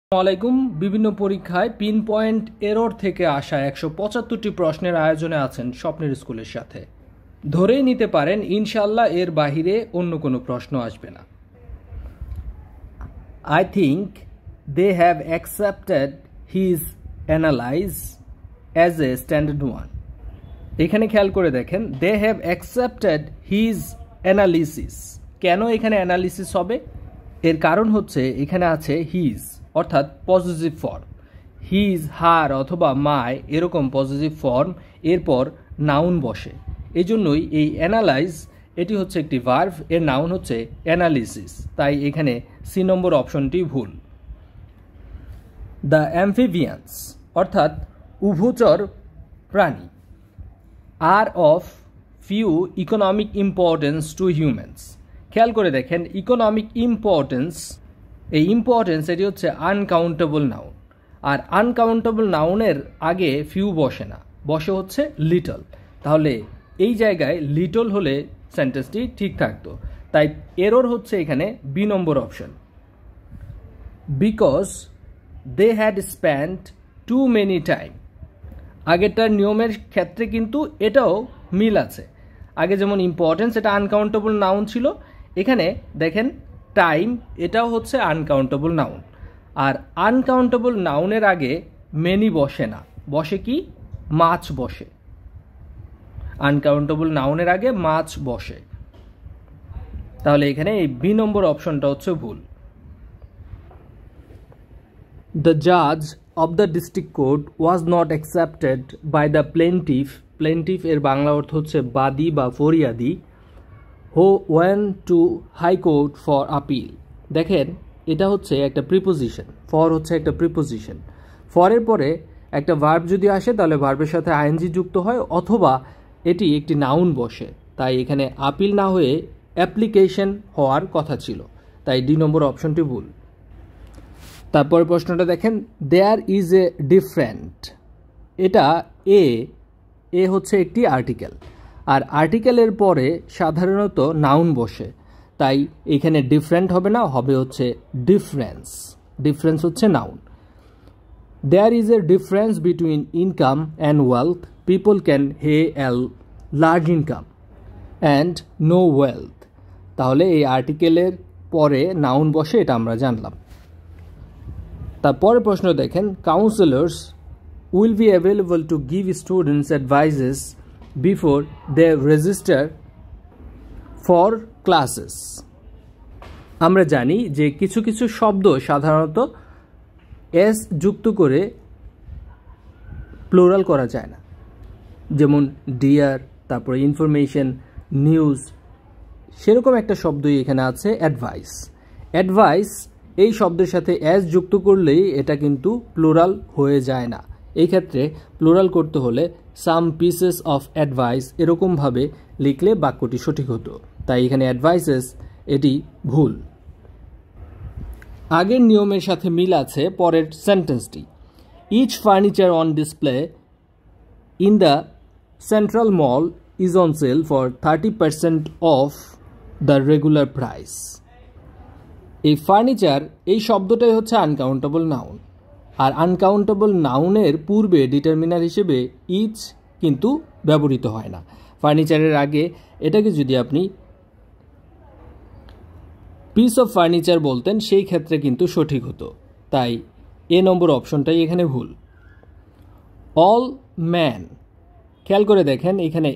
আসসালামাইকুম। বিভিন্ন পরীক্ষায় পিন পয়েন্ট এরর থেকে আসা 175টি প্রশ্নের আয়োজনে আছেন স্বপ্নের স্কুলের সাথে। ধরেই নিতে পারেন ইনশাল্লাহ এর বাহিরে অন্য কোনো প্রশ্ন আসবে না। I think they have accepted his analyze as a standard one. এখানে খেয়াল করে দেখেন, they have accepted his analysis. কেন এখানে অ্যানালিসিস হবে? এর কারণ হচ্ছে এখানে আছে হিজ, অর্থাৎ পজিটিভ ফর্ম। হিজ, হার অথবা মায় এরকম পজিটিভ ফর্ম, এরপর নাউন বসে। এই জন্যই এই অ্যানালাইজ এটি হচ্ছে একটি ভার্ব, এর নাউন হচ্ছে অ্যানালিসিস। তাই এখানে সি নম্বর অপশনটি ভুল। দ্য অ্যাম্ফিবিয়ান্স অর্থাৎ উভচর প্রাণী are of few economic importance to humans. খেয়াল করে দেখেন, ইকোনমিক ইম্পর্টেন্স, এই ইম্পর্টেন্স এটি হচ্ছে আনকাউন্টেবল নাউন। আর আনকাউন্টেবল নাউনের আগে ফিউ বসে না, বসে হচ্ছে লিটল। তাহলে এই জায়গায় লিটল হলে সেন্টেন্সটি ঠিক থাকতো। তাই এরর হচ্ছে এখানে B number option. Because they had spent too many time. আগেরটার নিয়মের ক্ষেত্রে কিন্তু এটাও মিল আছে। আগে যেমন ইম্পর্টেন্স এটা আনকাউন্টেবল নাউন ছিল, এখানে দেখেন টাইম এটাও হচ্ছে আনকাউন্টেবল নাউন। আর আনকাউন্টেবল নাউনের আগে মেনি বসে না, বসে কি? মাছ বসে। আনকাউন্টেবল নাউনের আগে মাছ বসে। তাহলে এখানে এই বি নম্বর অপশনটা হচ্ছে ভুল। দ্য জাজ of the district court was not accepted by the plaintiff. Plaintiff এর বাংলা অর্থ হচ্ছে বাদী বা ফরিয়াদি। He went to high court for appeal. দেখেন এটা হচ্ছে একটা প্রিপোজিশন, ফর হচ্ছে একটা প্রিপোজিশন। ফরের পরে একটা ভার্ব যদি আসে তাহলে ভার্বের সাথে আইএনজি যুক্ত হয়, অথবা এটি একটি নাউন বসে। তাই এখানে আপিল না হয়ে অ্যাপ্লিকেশন হওয়ার কথা ছিল। তাই ডি নম্বর অপশনটি ভুল। তারপরে প্রশ্নটা দেখেন, দেয়ার ইজ এ ডিফারেন্ট। এটা এ হচ্ছে একটি আর্টিকেল, আর আর্টিকেলের পরে সাধারণত নাউন বসে। তাই এখানে ডিফারেন্ট হবে না, হবে হচ্ছে ডিফারেন্স। ডিফারেন্স হচ্ছে noun. There is a difference between income and wealth. People can have a large income and no wealth. তাহলে এই আর্টিকেলের পরে নাউন বসে, এটা আমরা জানলাম। তারপরে প্রশ্ন দেখেন, councillors will be available to give students advices before they register for classes. আমরা জানি যে কিছু কিছু শব্দ সাধারণত এস যুক্ত করে প্লুরাল করা যায় না, যেমন ডিয়ার, তারপরে ইনফরমেশন, নিউজ। সেরকম একটা শব্দই এখানে আছে অ্যাডভাইস। অ্যাডভাইস এই শব্দের সাথে এস যুক্ত করলেই এটা কিন্তু প্লুরাল হয়ে যায় না। এই ক্ষেত্রে প্লুরাল করতে হলে সাম পিসেস অফ অ্যাডভাইস এরকমভাবে লিখলে বাক্যটি সঠিক হতো। তাই এখানে অ্যাডভাইসেস এটি ভুল। আগের নিয়মের সাথে মিল আছে পরের সেন্টেন্সটি। Each furniture on display in the central mall is on sale for 30% off the regular price. এই ফার্নিচার এই শব্দটাই হচ্ছে আনকাউন্টেবল নাউন, আর আনকাউন্টেবল নাউনের পূর্বে ডিটারমিনার হিসেবে ইচ কিন্তু ব্যবহৃত হয় না। ফার্নিচারের আগে এটাকে যদি আপনি পিস অফ ফার্নিচার বলতেন সেই ক্ষেত্রে কিন্তু সঠিক হতো। তাই এ নম্বর অপশনটাই এখানে ভুল। অল ম্যান, খেয়াল করে দেখেন এখানে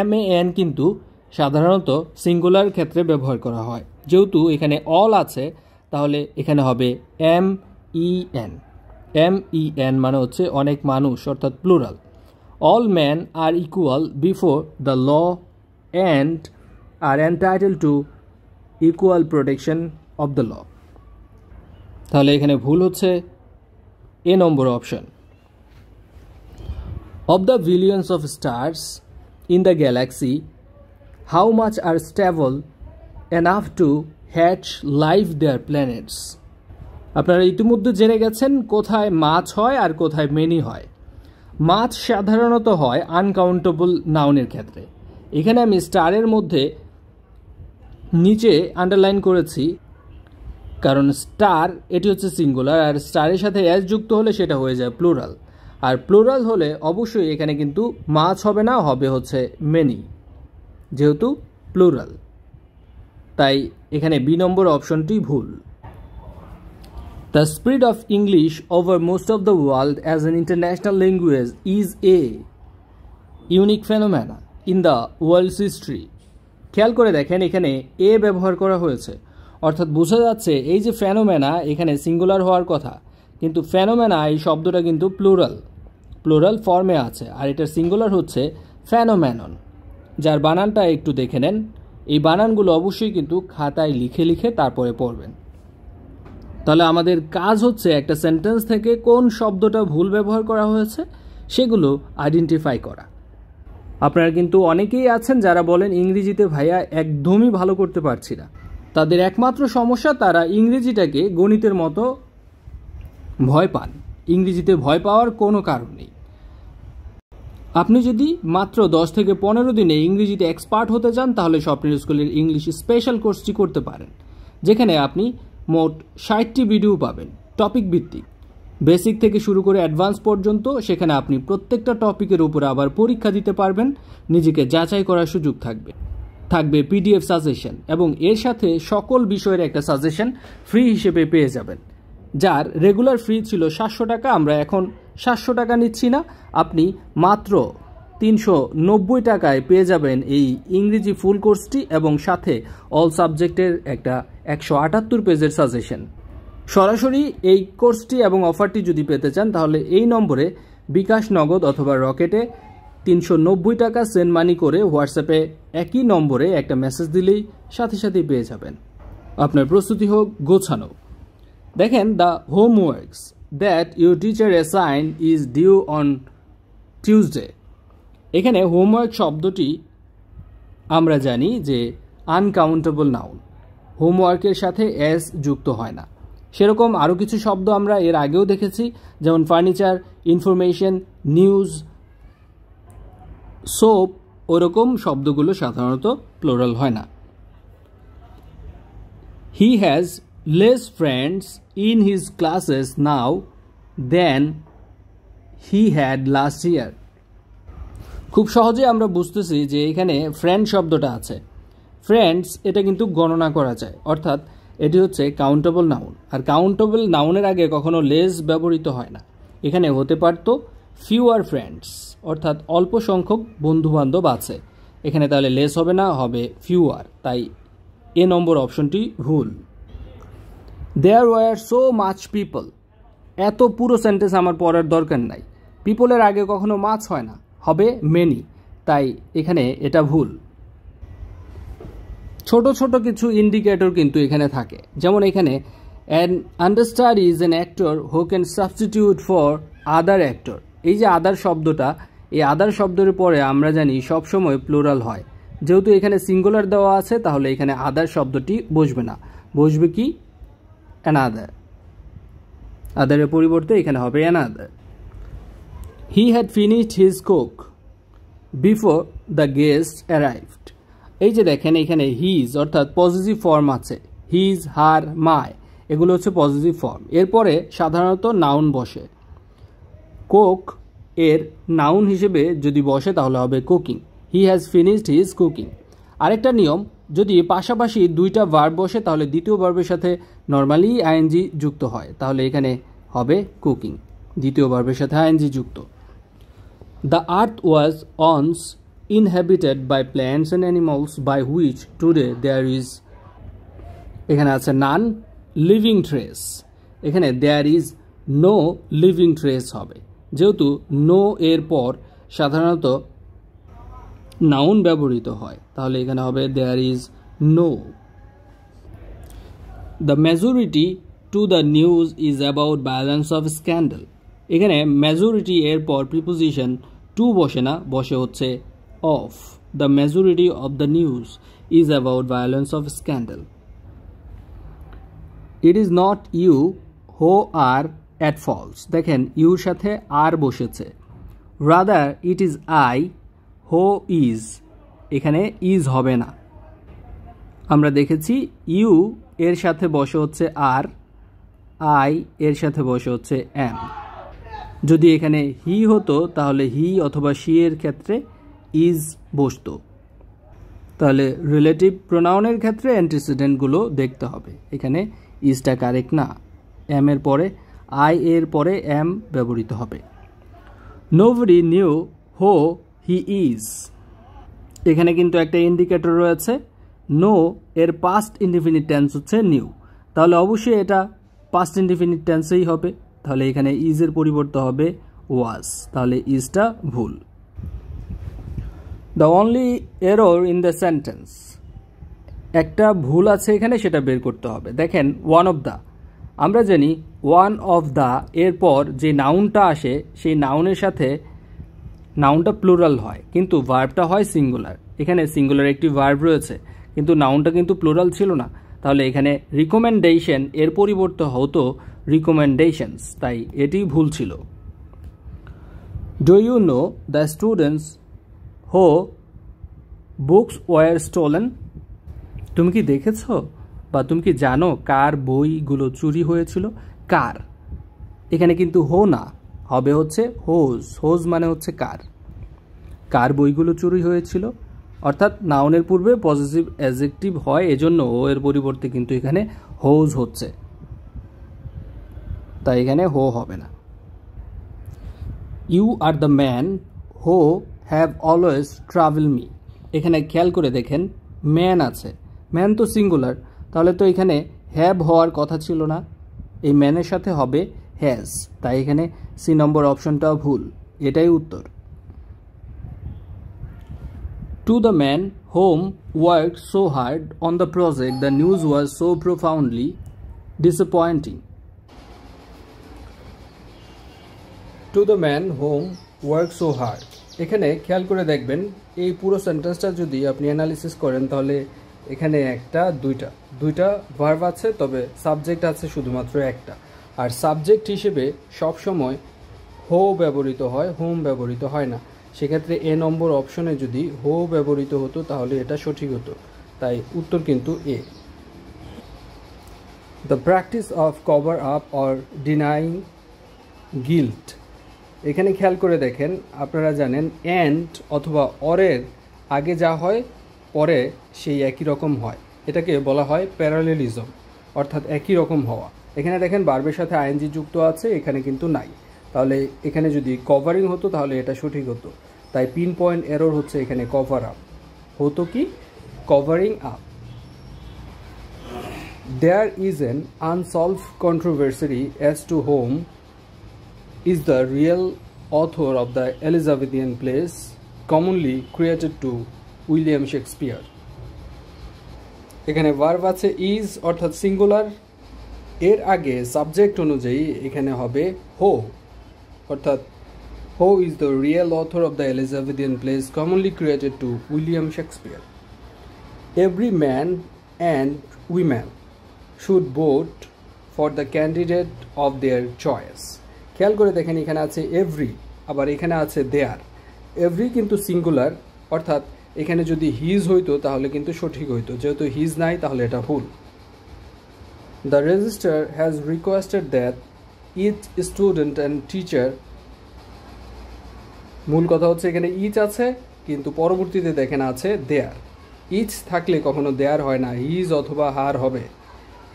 MAN কিন্তু সাধারণত সিঙ্গুলার ক্ষেত্রে ব্যবহার করা হয়। যেহেতু এখানে অল আছে তাহলে এখানে হবে MEN মানে হচ্ছে অনেক মানুষ, অর্থাৎ plural. All man are equal before the law and are entitled to equal protection of the law. তাহলে এখানে ভুল হচ্ছে A number option. Of the billions of stars in the galaxy, how much are stable enough to hatch life their planets. আপনারা ইতিমধ্যে জেনে গেছেন কোথায় মাছ হয় আর কোথায় মেনি হয়। মাছ সাধারণত হয় আনকাউন্টেবল নাউনের ক্ষেত্রে। এখানে আমি স্টারের মধ্যে নিচে আন্ডারলাইন করেছি কারণ স্টার এটি হচ্ছে সিঙ্গুলার, আর স্টারের সাথে এস যুক্ত হলে সেটা হয়ে যায় প্লুরাল, আর প্লুরাল হলে অবশ্যই এখানে কিন্তু মাছ হবে না, হবে হচ্ছে মেনি, যেহেতু প্লুরাল। তাই এখানে বি নম্বর অপশনটি ভুল। The spread of English over most of the world as an international language is a unique phenomenon in the world's history. খেয়াল করে দেখেন এখানে এ ব্যবহার করা হয়েছে, অর্থাৎ বোঝা যাচ্ছে এই যে ফেনোমেনা এখানে সিঙ্গুলার হওয়ার কথা, কিন্তু ফেনোমেনা এই শব্দটা কিন্তু প্লুরাল ফর্মে আছে, আর এটার সিঙ্গুলার হচ্ছে ফেনোমেনন, যার বানানটা একটু দেখে নেন। এই বানানগুলো অবশ্যই কিন্তু খাতায় লিখে তারপরে পড়বেন। তাহলে আমাদের কাজ হচ্ছে একটা সেন্টেন্স থেকে কোন শব্দটা ভুল ব্যবহার করা হয়েছে সেগুলো আইডেন্টিফাই করা। আপনারা কিন্তু অনেকেই আছেন যারা বলেন ইংরেজিতে ভাইয়া একদমই ভালো করতে পারছি না, তাদের একমাত্র সমস্যা তারা ইংরেজিটাকে গণিতের মতো ভয় পান। ইংরেজিতে ভয় পাওয়ার কোনো কারণ নেই। আপনি যদি মাত্র 10 থেকে 15 দিনে ইংরেজিতে এক্সপার্ট হতে চান তাহলে স্বপ্নের স্কুলের ইংলিশ স্পেশাল কোর্সটি করতে পারেন, যেখানে আপনি মোট 60টি ভিডিও পাবেন টপিক ভিত্তিক, বেসিক থেকে শুরু করে অ্যাডভান্স পর্যন্ত। সেখানে আপনি প্রত্যেকটা টপিকের উপরে আবার পরীক্ষা দিতে পারবেন, নিজেকে যাচাই করার সুযোগ থাকবে পিডিএফ সাজেশন, এবং এর সাথে সকল বিষয়ের একটা সাজেশন ফ্রি হিসেবে পেয়ে যাবেন, যার রেগুলার ফ্রি ছিল 700 টাকা। আমরা এখন 700 টাকা নিচ্ছি না, আপনি মাত্র 390 টাকায় পেয়ে যাবেন এই ইংরেজি ফুল কোর্সটি, এবং সাথে অল সাবজেক্টের একটা 178 পেজের সাজেশন। সরাসরি এই কোর্সটি এবং অফারটি যদি পেতে চান তাহলে এই নম্বরে বিকাশ, নগদ অথবা রকেটে 390 টাকা সেন্ড মানি করে হোয়াটসঅ্যাপে একই নম্বরে একটা মেসেজ দিলেই সাথে পেয়ে যাবেন। আপনার প্রস্তুতি হোক গোছানো। দেখেন, the homeworks that your teacher assign is due on Tuesday. এখানে হোমওয়ার্ক শব্দটি আমরা জানি যে আনকাউন্টেবল নাউন, হোমওয়ার্কের সাথে এস যুক্ত হয় না। সেরকম আরও কিছু শব্দ আমরা এর আগেও দেখেছি, যেমন ফার্নিচার, ইনফরমেশন, নিউজ, সোপ, ওরকম শব্দগুলো সাধারণত প্লুরাল হয় না। He has less friends in his classes now then he had last year. খুব সহজে আমরা বুঝতেছি যে এখানে ফ্রেন্ড শব্দটা আছে। ফ্রেন্ডস এটা কিন্তু গণনা করা যায়, অর্থাৎ এটি হচ্ছে কাউন্টেবল নাউন, আর কাউন্টেবল নাউনের আগে কখনো লেস ব্যবহৃত হয় না। এখানে হতে পারতো ফিউয়ার ফ্রেন্ডস, অর্থাৎ অল্প সংখ্যক বন্ধুবান্ধব আছে। এখানে তাহলে লেস হবে না, হবে ফিউয়ার, তাই এ নম্বর অপশনটি ভুল। There were so much people, এত পুরো সেন্টেন্স আমার পড়ার দরকার নাই। পিপলের আগে কখনো মাছ হয় না, হবে মেনি, তাই এখানে এটা ভুল। ছোট ছোট কিছু ইন্ডিকেটর কিন্তু এখানে থাকে, যেমন এখানে an understudy is an actor who can substitute for other actor. এই যে আদার শব্দটা, এই আদার শব্দের পরে আমরা জানি সবসময় প্লুরাল হয়। যেহেতু এখানে সিঙ্গুলার দেওয়া আছে তাহলে এখানে আদার শব্দটি বসবে না, বসবে কি অ্যানাদার। আদারের পরিবর্তে এখানে হবে another. He had finished his Coke before the guest arrived. এই যে দেখেন এখানে হিজ অর্থাৎ পজিটিভ ফর্ম আছে, হিজ, হার, মাই, এগুলো হচ্ছে পজিটিভ ফর্ম। এরপরে সাধারণত নাউন বসে। কোক এর নাউন হিসেবে যদি বসে তাহলে হবে cooking. He has finished his cooking. আরেকটা নিয়ম, যদি পাশাপাশি দুইটা ভার্ব বসে তাহলে দ্বিতীয় ভার্বের সাথে নর্মালি আইএনজি যুক্ত হয়, তাহলে এখানে হবে কুকিং, দ্বিতীয় ভার্বের সাথে আইএনজি যুক্ত। The earth was once inhabited by plants and animals by which today there is, এখানে আছে none living trace, এখানে there is no living trace হবে, যেহেতু no এর পর সাধারণত নাউন ব্যবহৃত হয়, তাহলে এখানে হবে there is no. The majority to the news is about balance of scandal. এখানে majority এর পর preposition to বসে না, বসে হচ্ছে of. The majority of the news is about violence of scandal. It is not you who are at fault. দেখেন your সাথে আর বসেছে। Rather it is I who is, এখানে is হবে না। আমরা দেখেছি ইউ এর সাথে বসে হচ্ছে আর, আই এর সাথে বসে হচ্ছে এম। যদি এখানে হি হতো তাহলে হি অথবা শি এর ক্ষেত্রে ইজ বসতো। তাহলে রিলেটিভ প্রোনাউনের ক্ষেত্রে অ্যান্টিসিডেন্টগুলো দেখতে হবে। এখানে ইজটা কারেক্ট না, এম এর পরে আই এর পরে এম ব্যবহৃত হবে। নোবডি নিউ হো হি ইজ, এখানে কিন্তু একটা ইন্ডিকেটর রয়েছে। নো এর পাস্ট ইনডিফিনিট টেন্স হচ্ছে নিউ, তাহলে অবশ্যই এটা পাস্ট ইনডিফিনিট টেন্সেই হবে। তাহলে এখানে ইজের পরিবর্তে হবে ওয়াজ, তাহলে ইজটা ভুল। The only error in the sentence, একটা ভুল আছে এখানে, সেটা বের করতে হবে। দেখেন ওয়ান অফ দ্য, আমরা জানি ওয়ান অফ দ্য এরপর যে নাউনটা আসে সেই নাউনের সাথে নাউনটা প্লুরাল হয়, কিন্তু ভার্বটা হয় সিঙ্গুলার। এখানে সিঙ্গুলার একটি ভার্ব রয়েছে, কিন্তু নাউনটা কিন্তু প্লুরাল ছিল না। তাহলে এখানে রিকমেন্ডেশন এর পরিবর্তে হতো রিকমেন্ডেশনস, তাই এটি ভুল ছিল। Do you know the students who books were stolen, তুমি কি দেখেছ বা তুমি কি জানো কার বইগুলো চুরি হয়েছিল? কার, এখানে কিন্তু হো না, হবে হচ্ছে হোজ। হোজ মানে হচ্ছে কার, কার বইগুলো চুরি হয়েছিল। অর্থাৎ নাউনের পূর্বে পজিটিভ অ্যাডজেক্টিভ হয়, এজন্য ও এর পরিবর্তে কিন্তু এখানে হোজ হচ্ছে, তাই এখানে হো হবে না। You are the man who have always travel me, এখানে খেয়াল করে দেখেন ম্যান আছে, ম্যান তো সিঙ্গুলার, তাহলে তো এখানে হ্যাভ হওয়ার কথা ছিল না, এই ম্যানের সাথে হবে হ্যাজ, তাই এখানে সি নম্বর অপশনটাও ভুল, এটাই উত্তর। To the man home work so hard on the project the news was so profoundly disappointing. To the man home work so hard, এখানে খেয়াল করে দেখবেন এই পুরো সেন্টেন্সটা যদি আপনি অ্যানালিসিস করেন তাহলে এখানে একটা দুইটা ভার্ব আছে, তবে সাবজেক্ট আছে শুধুমাত্র একটা। আর সাবজেক্ট হিসেবে সবসময় হো ব্যবহৃত হয়, হোম ব্যবহৃত হয় না। সেক্ষেত্রে এ নম্বর অপশনে যদি হো ব্যবহৃত হতো তাহলে এটা সঠিক হতো, তাই উত্তর কিন্তু A. The practice of cover up or denying guilt, এখানে খেয়াল করে দেখেন, আপনারা জানেন অ্যান্ড অথবা অরের আগে যা হয় পরে সেই একই রকম হয়, এটাকে বলা হয় প্যারালেলিজম, অর্থাৎ একই রকম হওয়া। এখানে দেখেন ভার্বের সাথে আইএনজি যুক্ত আছে, এখানে কিন্তু নাই। তাহলে এখানে যদি কভারিং হতো তাহলে এটা সঠিক হতো, তাই পিন পয়েন্ট এরর হচ্ছে এখানে কভার আপ, হতো কি covering up. There is an unsolved controversy as to whom is the real author of the Elizabethan plays commonly created to William Shakespeare। এখানে ভার্ব আছে ইজ অর্থাৎ সিঙ্গুলার, এর আগে subject অনুযায়ী এখানে হবে হো, অর্থাৎ who is the real author of the Elizabethan plays commonly created to William Shakespeare. Every man and woman should vote for the candidate of their choice. খেয়াল করে দেখেন এখানে আছে এভরি, আবার এখানে আছে দেয়ার। এভরি কিন্তু সিঙ্গুলার, অর্থাৎ এখানে যদি হিজ হইতো তাহলে কিন্তু সঠিক হইতো, যেহেতু হিজ নাই তাহলে এটা ভুল। The register has requested that each student and teacher, মূল কথা হচ্ছে এখানে ইচ আছে কিন্তু পরবর্তীতে দেখেন আছে দেয়ার। ইচ থাকলে কখনো দেয়ার হয় না, হিজ অথবা হার হবে,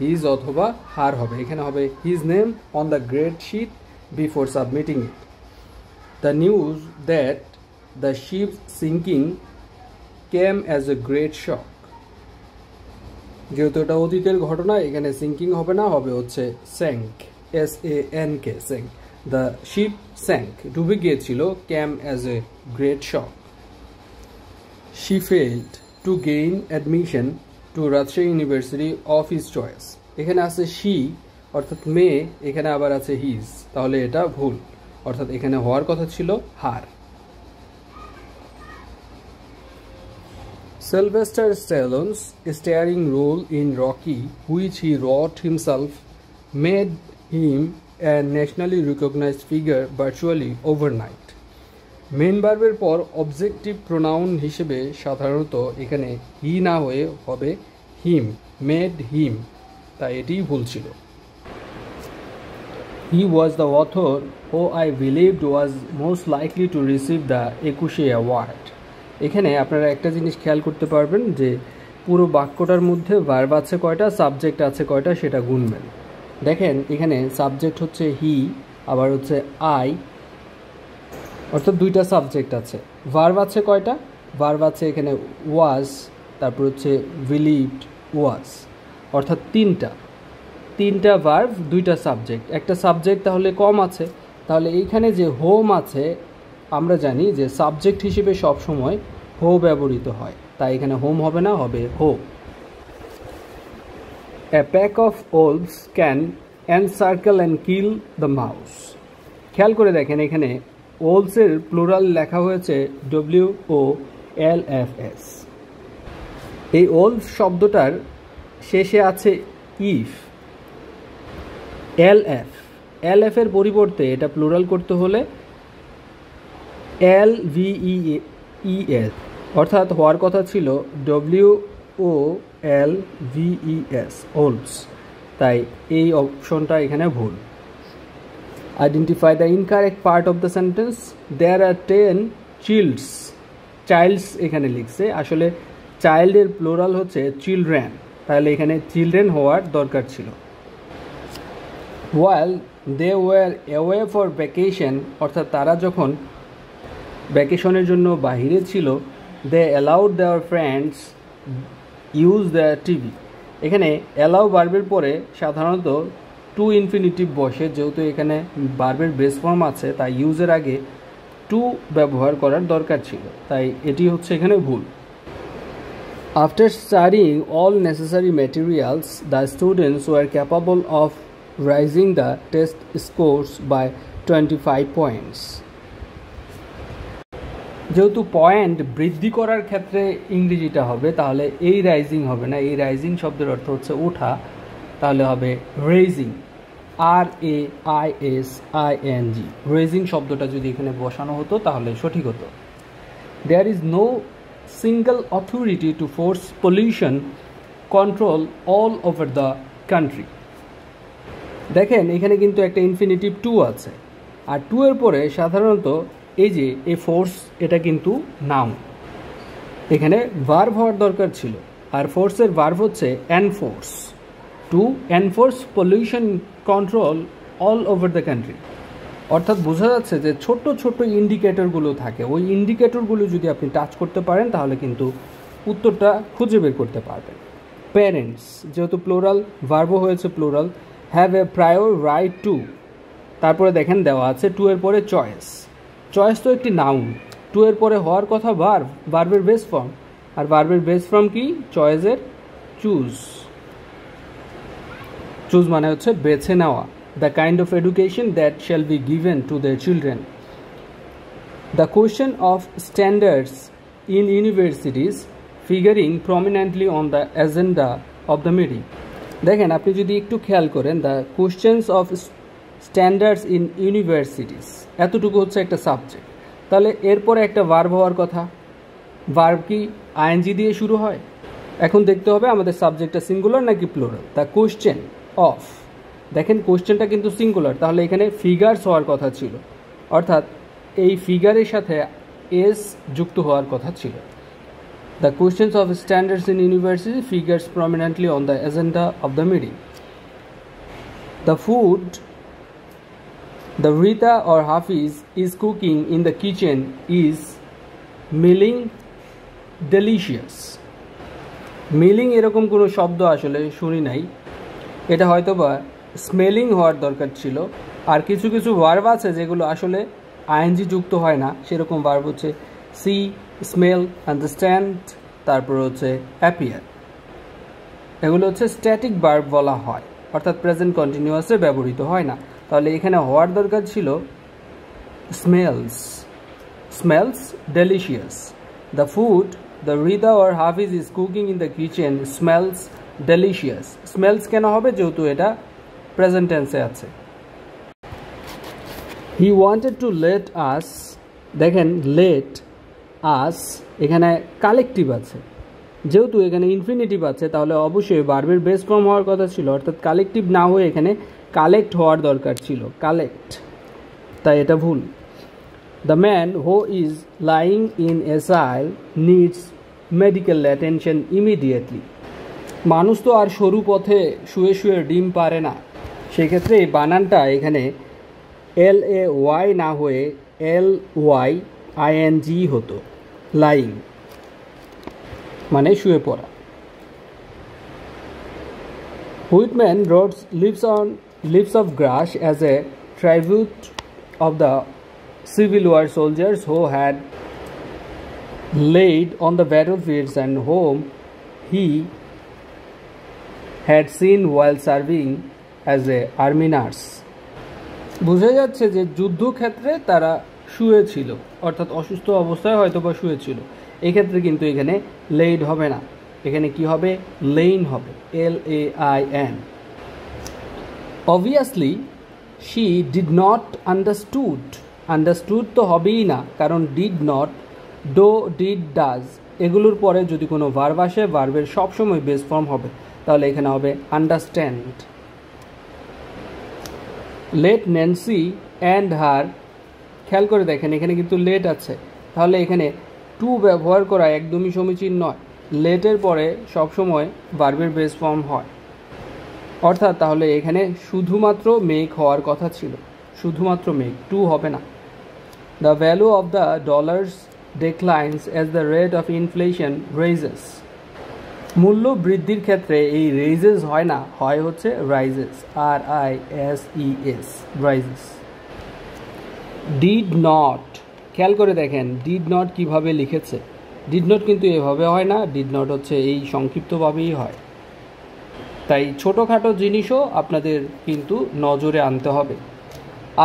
হিজ অথবা হার হবে। এখানে হবে his name on the grade sheet before submitting it. The news that the ship sinking came as a great shock. যেহেতু এটা অতীতের ঘটনা, এখানে সিঙ্কিং হবে না, হবে হচ্ছে sank, SANK, sank. The ship sank, ডুবে গিয়েছিল, came as a great shock. She failed to gain admission to Rajshahi university of his choice. এখানে আছে শি অর্থাৎ মেয়ে, এখানে আবার আছে হিজ, তাহলে এটা ভুল, অর্থাৎ এখানে হওয়ার কথা ছিল হার। Sylvester Stallone's starring role in Rocky, which he wrote himself, made him a nationally recognized figure virtually overnight. Main ভার্বের পর অবজেক্টিভ প্রোনাউন হিসেবে সাধারণত এখানে হি না হয়ে হবে হিম, মেড হিম, তাই এটিই ভুল ছিল। He was the author who I believed was most likely to receive the 21 award. এখানে আপনারা একটা জিনিস খেয়াল করতে পারবেন যে পুরো বাক্যটার মধ্যে ভার্ব আছে কয়টা, সাবজেক্ট আছে কয়টা সেটা গুনবেন। দেখেন এখানে সাবজেক্ট হচ্ছে হি, আবার হচ্ছে আই, অর্থাৎ দুইটা সাবজেক্ট আছে। ভার্ব আছে কয়টা, ভার্ব আছে এখানে ওয়াজ, তারপর হচ্ছে বিলিভড ওয়াজ, অর্থাৎ তিনটা ভার্ব দুইটা সাবজেক্ট। একটা সাবজেক্ট তাহলে কম আছে, তাহলে এইখানে যে হোম আছে আমরা জানি যে সাবজেক্ট হিসেবে সবসময় হো ব্যবহৃত হয়, তাই এখানে হোম হবে না, হবে হো। A pack of wolves can encircle and kill the mouse. খেয়াল করে দেখেন এখানে wolves-এর প্লুরাল লেখা হয়েছে WOLFS। এই wolf শব্দটার শেষে আছে ইফ, LF এর পরিবর্তে এটা প্লুরাল করতে হলে LVES, অর্থাৎ হওয়ার কথা ছিল WOLVES, wolves, তাই এই অপশনটা এখানে ভুল। Identify the incorrect part of the sentence. There are 10 childs এখানে লিখছে, আসলে চাইল্ডের প্লুরাল হচ্ছে চিলড্রেন, তাহলে এখানে চিলড্রেন হওয়ার দরকার ছিল। While they were away for vacation, অর্থাৎ তারা যখন ভ্যাকেশনের জন্য বাহিরে ছিল, they allowed their friends use their TV. এখানে allow ভার্বের পরে সাধারণত টু ইনফিনিটিভ বসে, যেহেতু এখানে ভার্বের বেস ফর্ম আছে তাই ইউজের আগে টু ব্যবহার করার দরকার ছিল, তাই এটি হচ্ছে এখানে ভুল। After studying all necessary materials, the students were capable of raising the test scores by 25 points. যেহেতু পয়েন্ট বৃদ্ধি করার ক্ষেত্রে ইংরেজিটা হবে, তাহলে এই রাইজিং হবে না, এই রাইজিং শব্দের অর্থ হচ্ছে ওঠা, তাহলে হবে রেজিং, RAISING। রেজিং শব্দটা যদি এখানে বসানো হতো তাহলে সঠিক হতো। There is no single authority to force pollution control all over the country. দেখেন এখানে কিন্তু একটা ইনফিনিটিভ টু আছে, আর টু এর পরে সাধারণত এই যে এ ফোর্স, এটা কিন্তু নাউন, এখানে ভার্ব হওয়ার দরকার ছিল, আর ফোর্সের ভার্ব হচ্ছে enforce, to enforce pollution control all over the country. অর্থাৎ বোঝা যাচ্ছে যে ছোট্ট ছোট্ট ইন্ডিকেটরগুলো থাকে, ওই ইন্ডিকেটরগুলো যদি আপনি টাচ করতে পারেন তাহলে কিন্তু উত্তরটা খুঁজে বের করতে পারবেন। প্যারেন্টস, যেহেতু প্লোরাল, ভার্বও হয়েছে plural, have a prior right two, তারপরে দেখেন দেওয়া আছে টু এর পরে চয়েস। চয়েস তো একটি নাউন, টু এর পরে হওয়ার কথা ভার্ব, ভার্বের বেস ফর্ম, আর ভার্বের বেস ফর্ম কি, চয়েসের চুজ। চুজ মানে হচ্ছে বেছে নেওয়া। The kind of education that shall be given to their children. The question of standards in universities figuring prominently on the agenda of the meeting. দেখেন আপনি যদি একটু খেয়াল করেন, the questions of standards in universities, এতটুকু হচ্ছে একটা subject, তাহলে এরপরে একটা ভার্ব হওয়ার কথা। ভার্ব কি আইএনজি দিয়ে শুরু হয়? এখন দেখতে হবে আমাদের সাবজেক্টটা সিঙ্গুলার নাকি প্লুরাল। দ্য কোয়েশ্চেন অফ, দেখেন কোয়েশ্চেনটা কিন্তু সিঙ্গুলার, তাহলে এখানে ফিগার্স হওয়ার কথা ছিল, অর্থাৎ এই ফিগারের সাথে এস যুক্ত হওয়ার কথা ছিল। The questions of standards in university figures prominently on the agenda of the meeting. The food the Rita or Hafiz is cooking in the kitchen is smelling delicious. Smelling এরকম কোনো শব্দ আসলে শুনি নাই, এটা হয়তো বা স্মেলিং হওয়ার দরকার ছিল। আর কিছু কিছু ভার্ব আছে যেগুলো আসলে আইএনজি যুক্ত হয় না, সেরকম ভার্ব হচ্ছে সি, স্মেল, আন্ডারস্ট্যান্ড, তারপর হচ্ছে অ্যাপিয়ার। এগুলো হচ্ছে স্ট্যাটিক ভার্ব বলা হয়, অর্থাৎ প্রেজেন্ট কন্টিনিউয়াসে ব্যবহৃত হয় না। তাহলে এখানে হওয়ার দরকার ছিল smells, smells delicious. The food the Rida or Hafiz is cooking in the kitchen smells delicious. Smells কেন হবে? যেহেতু এটা প্রেজেন্ট টেন্সে আছে। He wanted to let us, দেখেন লেট আস এখানে কালেকটিভ আছে, যেহেতু এখানে ইনফিনিটিভ আছে তাহলে অবশ্যই ভার্বের বেস ফর্ম হওয়ার কথা ছিল, অর্থাৎ কালেকটিভ না হয়ে এখানে কালেক্ট হওয়ার দরকার ছিল, কালেক্ট, তাই এটা ভুল। The man who is lying in acyl needs medical attention immediately. মানুষ তো আর সরু পথে শুয়ে শুয়ে ডিম পারে না, সেক্ষেত্রে এই বানানটা এখানে LAY না হয়ে LYING হতো, লাইং মানে শুয়ে পড়া। Whitman wrote Leaves of Grass as a tribute of the Civil War soldiers who had laid on the battlefields and whom he had seen while serving as a army nurse. বোঝা যাচ্ছে যে যুদ্ধক্ষেত্রে তারা শুয়েছিল, অর্থাৎ অসুস্থ অবস্থায় হয়তো বা শুয়েছিল। এক্ষেত্রে কিন্তু এখানে লেইড হবে না, এখানে কি হবে, লেইন হবে, LAIN। Obviously she did not understood তো হবেই না, কারণ did not, do, did, does এগুলোর পরে যদি কোনো ভার্ব আসে ভার্বের সবসময় বেস ফর্ম হবে, তাহলে এখানে হবে understand. Let Nancy and her, খেয়াল করে দেখেন এখানে কিন্তু লেট আছে, তাহলে এখানে টু ব্যবহার করা একদমই সমীচীন নয়। লেটের পরে সবসময় ভার্বের বেস ফর্ম হয়, অর্থাৎ তাহলে এখানে শুধুমাত্র মেক হওয়ার কথা ছিল, শুধুমাত্র মেক, টু হবে না। The value of the dollars declines as the rate of inflation raises. মূল্য বৃদ্ধির ক্ষেত্রে এই রেইজেস হয় না, হয় হচ্ছে rises, RISES, rises. Did not, খেয়াল করে দেখেন ডিড নট কিভাবে লিখেছে, ডিড নট কিন্তু এভাবে হয় না, ডিড নট হচ্ছে এই সংক্ষিপ্তভাবেই হয়। তাই ছোটোখাটো জিনিসও আপনাদের কিন্তু নজরে আনতে হবে।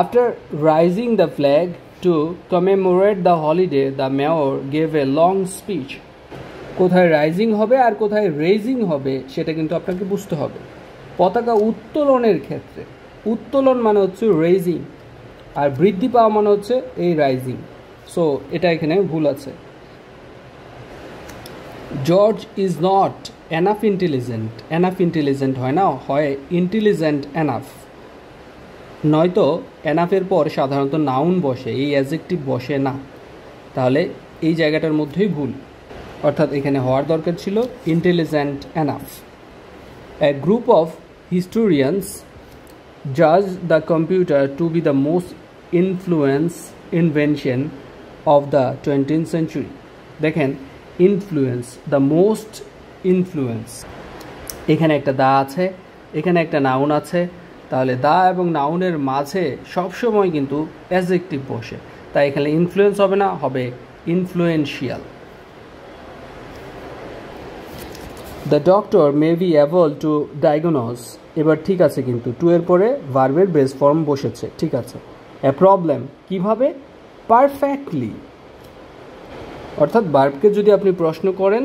After rising the flag two commemorate the holiday the mayor gave a long speech. কোথায় রাইজিং হবে আর কোথায় রেইজিং হবে সেটা কিন্তু আপনাকে বুঝতে হবে। পতাকা উত্তোলনের ক্ষেত্রে উত্তোলন মানে হচ্ছে রেইজিং, আর বৃদ্ধি পাওয়া মানে হচ্ছে এই রাইজিং, সো এটা এখানে ভুল আছে। George is not enough intelligent, enough intelligent হয় না, হয় ইন্টেলিজেন্ট এনাফ, নয়তো এনাফের পর সাধারণত নাউন বসে, এই অ্যাডজেক্টিভ বসে না, তাহলে এই জায়গাটার মধ্যেই ভুল, অর্থাৎ এখানে হওয়ার দরকার ছিল intelligent enough. A group of historians জাজ the computer to be the most invention of the 20th century। দেখেন ইনফ্লুয়েন্স, দ্য মোস্ট ইনফ্লুয়েন্স, এখানে একটা দা আছে, এখানে একটা নাউন আছে, তাহলে দা এবং নাউনের মাঝে সবসময় কিন্তু অ্যাডজেক্টিভ বসে, তাই এখানে ইনফ্লুয়েন্স হবে না, হবে influential. The doctor may be able to diagnose, এবার ঠিক আছে কিন্তু টু এর পরে ভার্বের বেস ফর্ম বসেছে, ঠিক আছে। এ প্রবলেম, কিভাবে, পারফেক্টলি, অর্থাৎ ভার্বকে যদি আপনি প্রশ্ন করেন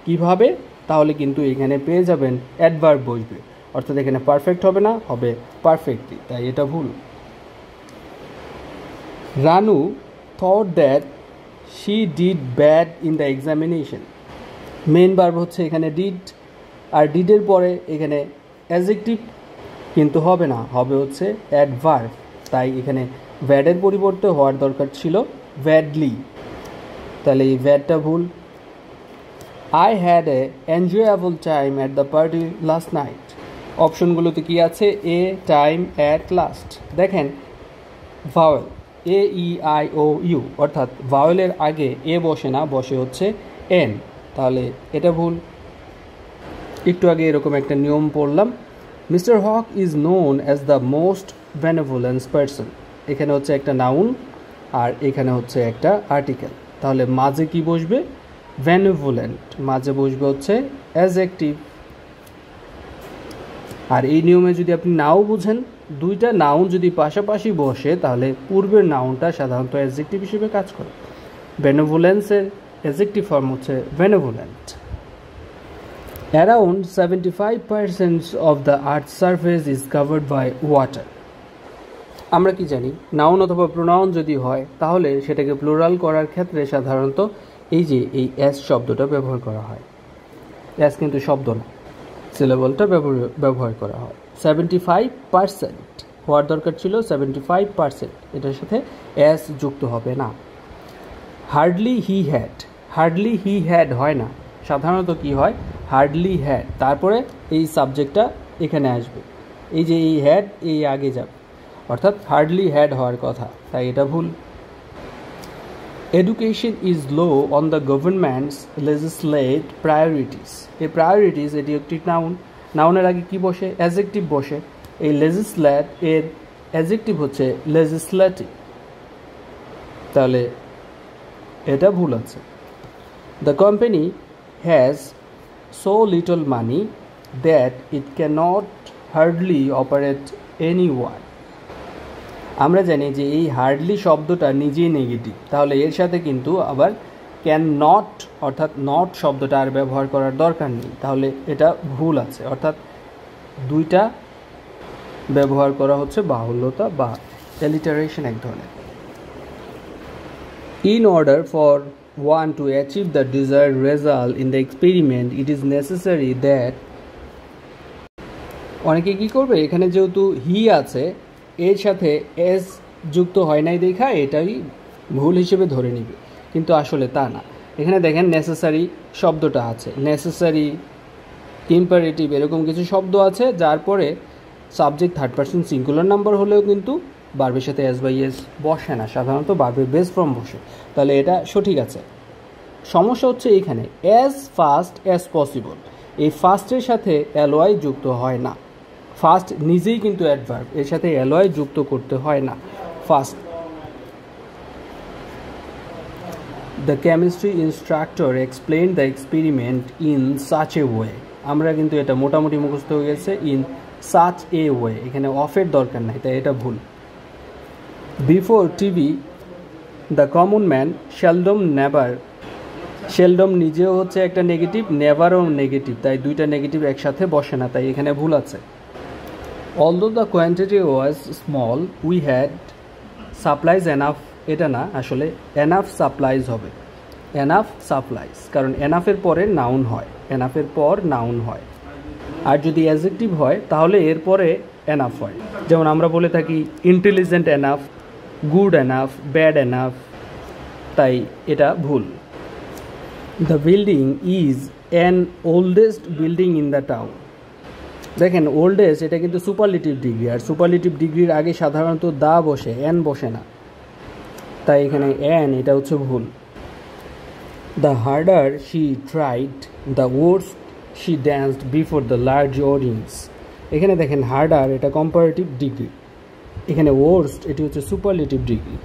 কিভাবে, তাহলে কিন্তু এখানে পেয়ে যাবেন অ্যাডভার্ব বসবে, অর্থাৎ এখানে পারফেক্ট হবে না, হবে পারফেক্টলি, তাই এটা ভুল। Ranu thought that she did bad in the examination. Main verb হচ্ছে এখানে ডিড, আর ডিডের পরে এখানে অ্যাডজেক্টিভ কিন্তু হবে না, হবে হচ্ছে অ্যাডভার্ব, তাই এখানে ব্যাডের পরিবর্তে হওয়ার দরকার ছিল ব্যাডলি, তাহলে এই ব্যাডটা ভুল। I had a enjoyable time at the party last night. অপশনগুলোতে কি আছে, এ, টাইম, অ্যাট, লাস্ট। দেখেন ভাওয়েল AEIOU, অর্থাৎ ভাওয়েলের আগে এ বসে না, বসে হচ্ছে এন, তাহলে এটা ভুল। একটু আগে এরকম একটা নিয়ম পড়লাম, mister Haque is known as the most benevolence person. এখানে হচ্ছে একটা নাউন আর এখানে হচ্ছে একটা আর্টিকেল, তাহলে মাঝে কি বসবে, বেনেভোলেন্ট, মাঝে বসবে হচ্ছে অ্যাডজেক্টিভ। আর এই নিয়মে যদি আপনি নাও বুঝেন, দুইটা নাউন যদি পাশাপাশি বসে তাহলে পূর্বের নাউনটা সাধারণত অ্যাডজেক্টিভ হিসেবে কাজ করে। বেনেভোলেন্সের অ্যাডজেক্টিভ ফর্ম হচ্ছে benevolent. Around 75% of the earth surface is covered by water. আমরা কি জানি, নাউন অথবা প্রোনাউন যদি হয় তাহলে সেটাকে প্লুরাল করার ক্ষেত্রে সাধারণত এই যে এই এস শব্দটা ব্যবহার করা হয়। অ্যাজ কিন্তু শব্দ না, সিলেবলটা ব্যবহার করা হয়। 75% হওয়ার দরকার ছিল 75%, এটার সাথে অ্যাজ যুক্ত হবে না। হার্ডলি হি হ্যাড হয় না, সাধারণত কি হয়, হার্ডলি হ্যাড, তারপরে এই সাবজেক্টটা এখানে আসবে, এই যে এই হ্যাড এই আগে যাবে, অর্থাৎ হার্ডলি হ্যাড হওয়ার কথা, তাই এটা ভুল। Education is low on the government's legislate priorities. এই প্রায়োরিটিস এটি একটি নাউনের আগে কি বসে, অ্যাডজেক্টিভ বসে। এই লেজিসলেট এর অ্যাডজেক্টিভ হচ্ছে লেজিসলেটিভ, তাহলে এটা ভুল আছে। The company has so little money that it cannot hardly operate anyone. আমরা জানি যে এই হার্ডলি শব্দটা নিজেই নেগেটিভ, তাহলে এর সাথে কিন্তু আবার ক্যান নট অর্থাৎ নট শব্দটা আর ব্যবহার করার দরকার নেই, তাহলে এটা ভুল আছে, অর্থাৎ দুইটা ব্যবহার করা হচ্ছে বাহুল্যতা বা অ্যালিটারেশন এক ধরনের। In order for one to achieve the desired result in the experiment, it is necessary that অনেকে কি করবে, এখানে যেহেতু হি আছে এর সাথে এস যুক্ত হয় নাই দেখা এটাই ভুল হিসেবে ধরে নিবে, কিন্তু আসলে তা না। এখানে দেখেন নেসেসারি শব্দটা আছে, নেসেসারি, ইম্পারেটিভ, এরকম কিছু শব্দ আছে, যার পরে subject third person singular number হলেও কিন্তু ভার্বের সাথে এস বাই এস বসে না, সাধারণত ভার্বের বেস ফর্ম বসে, তাহলে এটা সঠিক আছে। সমস্যা হচ্ছে এখানে অ্যাজ ফাস্ট অ্যাজ পসিবল, এই ফাস্টের সাথে অ্যালওয়াই যুক্ত হয় না, ফাস্ট নিজেই কিন্তু অ্যাডভার্ব, এর সাথে অ্যালয় যুক্ত করতে হয় না। Fast, the chemistry instructor explain the experiment in such a way. আমরা কিন্তু এটা মোটামুটি মুখস্থ হয়ে গেছে, ইন সাচ এ ওয়ে, এখানে অফের দরকার নাই, তাই এটা ভুল। Before TV the common man seldom never, seldom নিজেও হচ্ছে একটা নেগেটিভ, নেভারও নেগেটিভ, তাই দুইটা নেগেটিভ একসাথে বসে না, তাই এখানে ভুল আছে। Although the quantity was small, we had supplies enough, এটা না, আসলে enough supplies হবে, enough supplies, কারণ enough এর পরে নাউন হয়, enough এর পর নাউন হয়, আর যদি অ্যাডজেক্টিভ হয় তাহলে এর পরে enough হয়। যেমন আমরা বলে থাকি intelligent enough, good enough, bad enough, তাই এটা ভুল। The building is an oldest building in the town. দেখেন ওল্ডেস্ট এটা কিন্তু সুপারলেটিভ ডিগ্রি, আর সুপারলেটিভ ডিগ্রির আগে সাধারণত দা বসে, এন বসে না, তাই এখানে এন এটা হচ্ছে ভুল। The harder she tried, the worse she danced before the large audience. এখানে দেখেন হার্ডার এটা কম্পারেটিভ ডিগ্রি, এখানে ওয়ার্স্ট এটি হচ্ছে সুপারলেটিভ ডিগ্রি।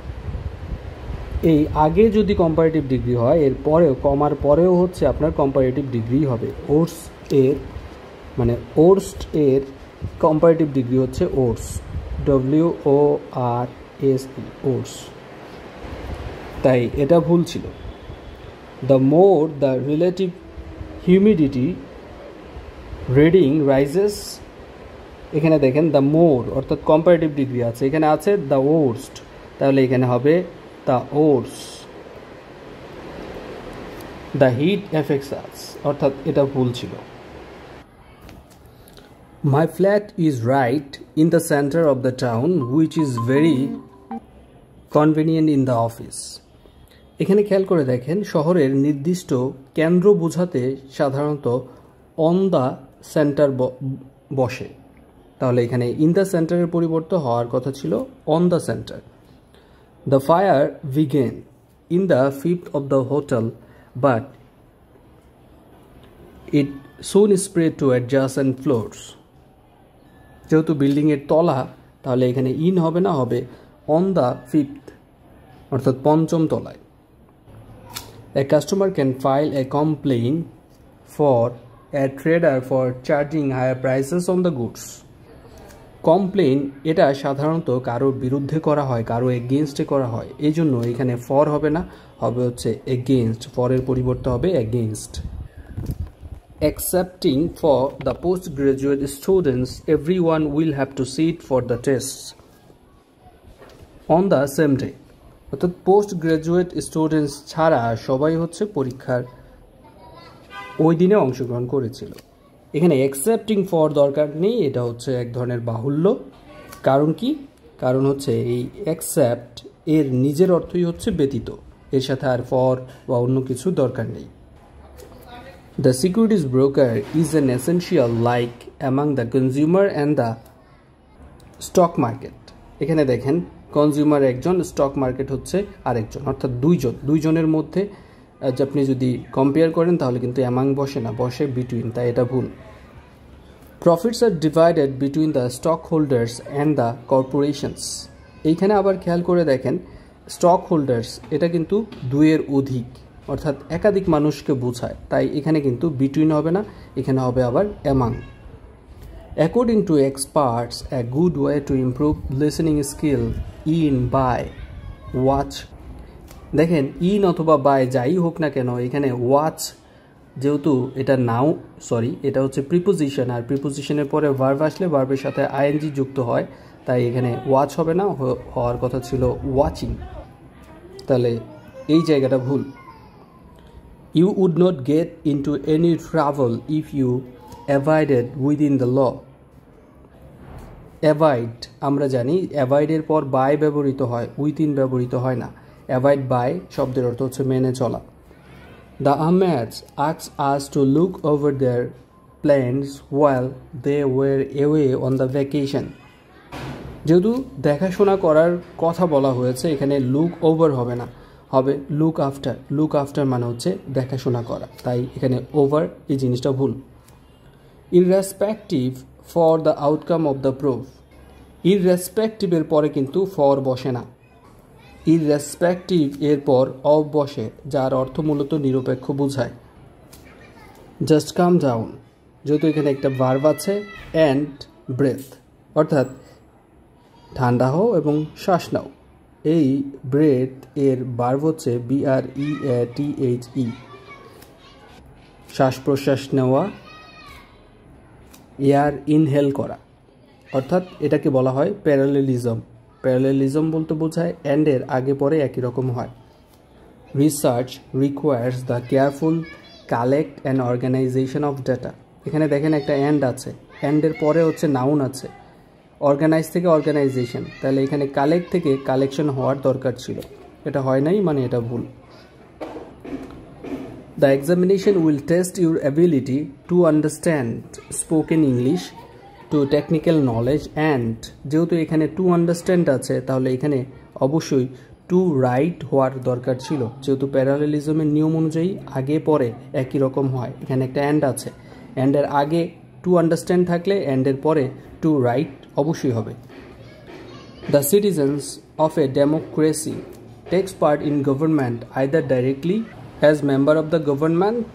এই আগে যদি কম্পারেটিভ ডিগ্রি হয় এর পরেও কমার পরেও হচ্ছে আপনার কম্পারেটিভ ডিগ্রি হবে। ওর্স এর মানে ওর্স্ট এর কম্পারেটিভ ডিগ্রি হচ্ছে ওর্স, WORSE, ওর্স, তাই এটা ভুল ছিল। The more the relative humidity reading rises, এখানে দেখেন দ্য মোর অর্থাৎ কম্পারেটিভ ডিগ্রি আছে, এখানে আছে দ্য ওর্স্ট, তাহলে এখানে হবে the worse. The heat effects us, অর্থাৎ এটা ভুল ছিল। My flat is right in the center of the town, which is very convenient in the office. এখানে খেয়াল করে দেখেন শহরের নির্দিষ্ট কেন্দ্র বোঝাতে সাধারণত অন দ্য সেন্টার বসে, তাহলে এখানে ইন দ্য সেন্টারের পরিবর্তে হওয়ার কথা ছিল on the centre. The fire began in the fifth of the hotel, but it soon spread to adjacent floors. যেহেতু বিল্ডিংয়ের তলা, তাহলে এখানে ইন হবে না, হবে অন দ্য ফিফথ অর্থাৎ পঞ্চম তলায়। A customer can file a complaint for a trader for charging higher prices on the goods. Complain এটা সাধারণত কারোর বিরুদ্ধে করা হয়, কারো এগেনস্টে করা হয়, এই জন্য এখানে ফর হবে না, হবে হচ্ছে এগেনস্ট, ফরের পরিবর্তে হবে against. Excepting for the postgraduate students, everyone will have to sit for the tests on the same day. অর্থাৎ পোস্ট গ্রাজুয়েট স্টুডেন্টস ছাড়া সবাই হচ্ছে পরীক্ষার ওই দিনে অংশগ্রহণ করেছিল। এখানে অ্যাকসেপ্টিং ফর দরকার নেই, এটা হচ্ছে এক ধরনের বাহুল্য। কারণ কি? কারণ হচ্ছে এই অ্যাকসেপ্ট এর নিজের অর্থই হচ্ছে ব্যতীত, এর সাথে আর ফর বা অন্য কিছু দরকার নেই। The securities broker is an essential like among the consumer and the stock market. এখানে দেখেন কনজিউমার একজন, স্টক মার্কেট হচ্ছে আরেকজন, অর্থাৎ দুইজনের মধ্যে আপনি যদি কম্পেয়ার করেন তাহলে কিন্তু অ্যামাং বসে না, বসে বিটুইন, তাই এটা ভুল। Profits are divided between the stock holders and the corporations. এইখানে আবার খেয়াল করে দেখেন স্টক হোল্ডার্স এটা কিন্তু দুইয়ের অধিক, অর্থাৎ একাধিক মানুষকে বোঝায়, তাই এখানে কিন্তু বিটুইন হবে না, এখানে হবে আবার among. According to experts, a good way to improve listening skill in by watch. দেখেন ইন অথবা বাই যাই হোক না কেন, এখানে ওয়াচ যেহেতু এটা এটা হচ্ছে প্রিপোজিশন, আর প্রিপোজিশনের পরে ভার্ব আসলে ভার্বের সাথে আইএনজি যুক্ত হয়, তাই এখানে ওয়াচ হবে না, হওয়ার কথা ছিল ওয়াচিং, তাহলে এই জায়গাটা ভুল। You would not get into any trouble if you avoided within the law. Avoid আমরা জানি অ্যাভয়েডের পর বাই ব্যবহৃত হয়, উইথিন ব্যবহৃত হয় না। অ্যাভয়েড বাই শব্দের অর্থ হচ্ছে মেনে চলা। The Ahmeds asked us to look over their plans while they were away on the vacation. যেহেতু দেখাশোনা করার কথা বলা হয়েছে, এখানে লুক ওভার হবে না, হবে লুক আফটার। লুক আফটার মানে হচ্ছে দেখাশোনা করা, তাই এখানে ওভার এই জিনিসটা ভুল। Irrespective for the outcome of the proof. ইররেসপেক্টিভের পরে কিন্তু ফর বসে না, ইররেসপেক্টিভ এরপর অফ বসে, যার অর্থ মূলত নিরপেক্ষ বোঝায়। জাস্ট কাম ডাউন, যেহেতু এখানে একটা ভার্ব আছে, অ্যান্ড ব্রেথ, অর্থাৎ ঠান্ডা হও এবং শ্বাস নাও। এই ব্রেথ এর ভার্ব হচ্ছে BREATHE, শ্বাস প্রশ্বাস নেওয়া, এয়ার ইনহেল করা, অর্থাৎ এটাকে বলা হয় প্যারালেলিজম। প্যারালেলিজম বলতে বোঝায় অ্যান্ডের আগে পরে একই রকম হয়। Research requires the careful collect and organization of data. এখানে দেখেন একটা অ্যান্ড আছে, অ্যান্ডের পরে হচ্ছে নাউন আছে, অর্গানাইজ থেকে অর্গানাইজেশন, তাহলে এখানে কালেক্ট থেকে কালেকশন হওয়ার দরকার ছিল, এটা হয় নাই, মানে এটা ভুল। The examination will test your ability to understand spoken English, to technical knowledge and যেহেতু এখানে to understand আছে, তাহলে এখানে অবশ্যই to write হওয়ার দরকার ছিল, যেহেতু প্যারালেলিজমের নিয়ম অনুযায়ী আগে পরে একই রকম হয়। এখানে একটা অ্যান্ড আছে, অ্যান্ডের আগে to understand থাকলে অ্যান্ডের পরে to write অবশ্যই হবে। The citizens of a democracy takes part in government either directly as member of the government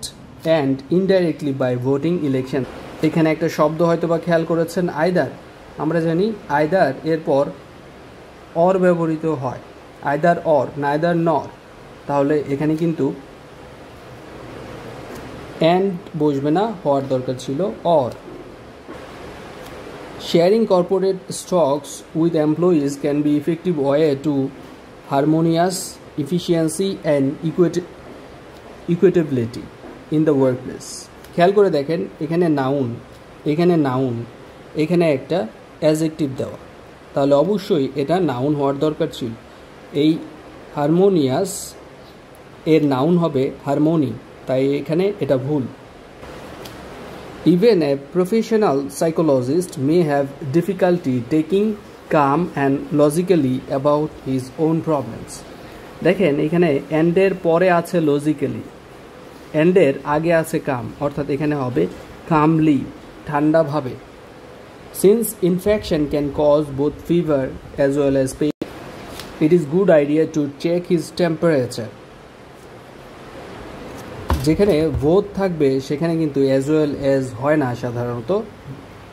and indirectly by voting election. এখানে একটা শব্দ হয়তো বা খেয়াল করেছেন, আইদার। আমরা জানি আইদার এরপর অর ব্যবহৃত হয়, আইদার অর, নাইদার নর, তাহলে এখানে কিন্তু অ্যান্ড বসবে না, হওয়ার দরকার ছিল or. Sharing corporate stocks with employees can be effective way to harmonious efficiency and equitability in the workplace. খেয়াল করে দেখেন এখানে নাউন, এখানে একটা অ্যাডজেক্টিভ দেওয়া, তাহলে অবশ্যই এটা নাউন হওয়ার দরকার ছিল। এই হারমোনিয়াস এর নাউন হবে হারমোনি, তাই এখানে এটা ভুল। Even a professional psychologist may have difficulty taking calm and logically about his own problems. দেখেন এখানে অ্যান্ডের পরে আছে লজিক্যালি, অ্যান্ডের আগে আছে কাম, অর্থাৎ এখানে হবে কামলি, ঠান্ডাভাবে। Since infection can cause both fever as well as pain, it is good idea to check his temperature. যেখানে বোধ থাকবে সেখানে কিন্তু অ্যাজ ওয়েল অ্যাজ হয় না, সাধারণত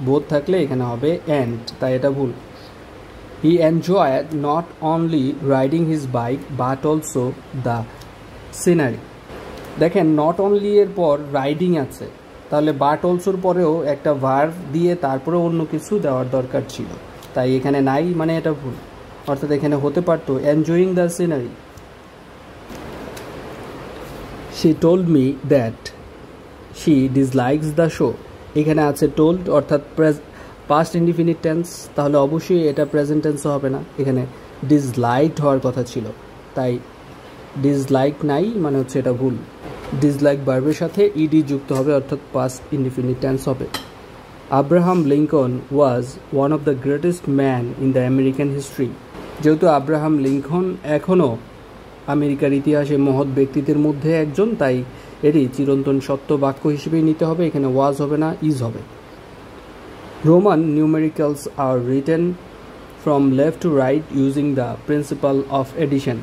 বোধ থাকলে এখানে হবে অ্যান্ড, তাই এটা ভুল। He enjoyed not only riding his bike but also the scenery. দেখেন নট অনলি এর পর রাইডিং আছে, তাহলে বাট অলসোর পরেও একটা ভার্ব দিয়ে তারপরে অন্য কিছু দেওয়ার দরকার ছিল, তাই এখানে নাই, মানে এটা ভুল, অর্থাৎ এখানে হতে পারতো enjoying the scenery. She told me that she dislikes the show. এখানে আছে টোল্ড অর্থাৎ পাস্ট ইনডিফিনিট টেন্স, তাহলে অবশ্যই এটা প্রেজেন্ট টেন্স হবে না, এখানে ডিসলাইকড হওয়ার কথা ছিল, তাই ডিসলাইক নাই, মানে হচ্ছে এটা ভুল। ডিসলাইক ভার্বের সাথে ইডি যুক্ত হবে অর্থাৎ পাস্ট ইনডিফিনিট টেন্স হবে। Abraham Lincoln was one of the greatest man in the American history. যেহেতু আব্রাহাম লিঙ্কন এখনও আমেরিকার ইতিহাসে মহৎ ব্যক্তিদের মধ্যে একজন, তাই এটি চিরন্তন সত্য বাক্য হিসেবেই নিতে হবে, এখানে ওয়াজ হবে না, ইজ হবে। Roman numericals are written from left to right using the principal of addition.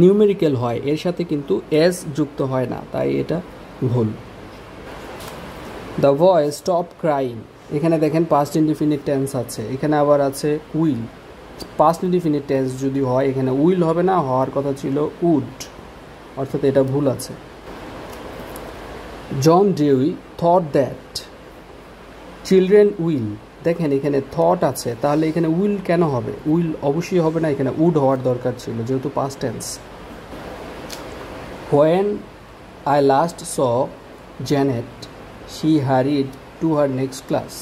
Numerical হয়, এর সাথে কিন্তু এস যুক্ত হয় না, তাই এটা ভুল। The boy stop crying. এখানে দেখেন পাস্ট ইনডিফিনিট টেন্স আছে, এখানে আবার আছে উইল। পাস্ট ইনডিফিনিট টেন্স যদি হয় এখানে উইল হবে না, হওয়ার কথা ছিল উড, অর্থাৎ এটা ভুল আছে। John Dewey thought that children will. দেখেন এখানে থট আছে, তাহলে এখানে উইল কেন হবে? উইল অবশ্যই হবে না, এখানে উড হওয়ার দরকার ছিল যেহেতু past tense. When I last saw Janet she hurried to her next class.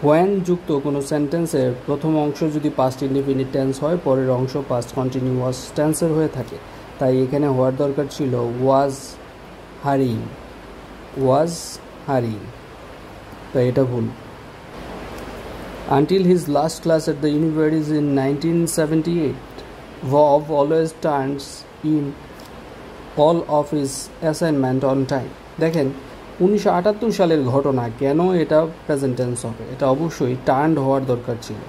When যুক্ত কোনো সেন্টেন্সের প্রথম অংশ যদি পাস্ট ইনডিফিনিট টেন্স হয়, পরের অংশ পাস্ট কন্টিনিউয়াস টেন্সের হয়ে থাকে, তাই এখানে হওয়ার দরকার ছিল ওয়াজ হারিং, ওয়াজ হারিং, তাই এটা ভুল। Until his last class at the university in 1978, Bob always turns in all of his assignment on time. দেখেন 1978 সালের ঘটনা, কেন এটা প্রেজেন্ট টেন্স হবে? এটা অবশ্যই টার্নড হওয়ার দরকার ছিল,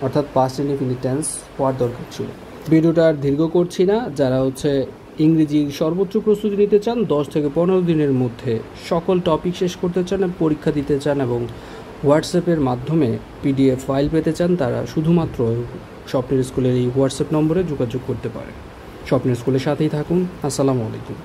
অর্থাৎ পাস্ট ইনডিফিনিট টেন্স হওয়ার দরকার ছিল। ভিডিওটা আর দীর্ঘ করছি না, যারা ইংরেজির সর্বোচ্চ প্রস্তুতি নিতে চান, 10 থেকে 15 দিনের মধ্যে সকল টপিক শেষ করতে চান, পরীক্ষা দিতে চান এবং হোয়াটসঅ্যাপের মাধ্যমে পিডিএফ ফাইল পেতে চান, তারা শুধুমাত্র স্বপ্নের স্কুলের এই হোয়াটসঅ্যাপ নম্বরে যোগাযোগ করতে পারে। স্বপ্নের স্কুলের সাথেই থাকুন। আসসালামু আলাইকুম।